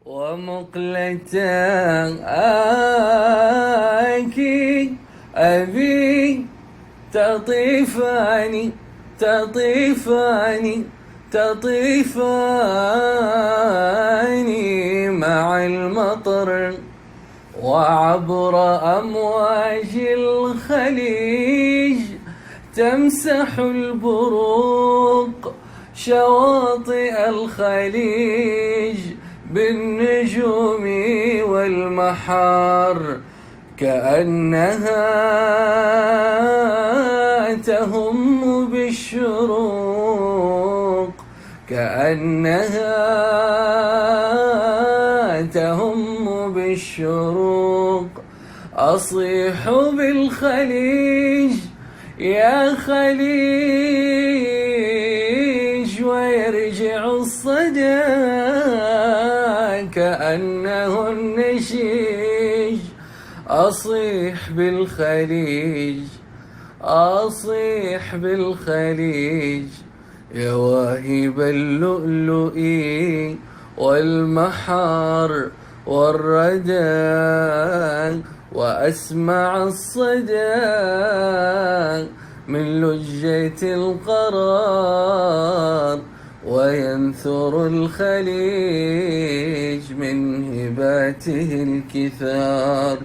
ومقلة آكي أبي تطيفاني تطيفاني تطيفاني مع المطر وعبر أمواج الخليج تمسح البروق شواطئ الخليج بالنجوم والمحار كأنها تهم بالشروق كأنها تهم بالشروق أصيح بالخليج يا خليج ويرجع الصدى كأنه النشيج أصيح بالخليج أصيح بالخليج يا واهب اللؤلؤ والمحار والردى وأسمع الصدى من لجة القرار وينثر الخليج من هباته الكثار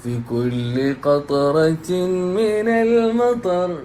في كل قطرة من المطر.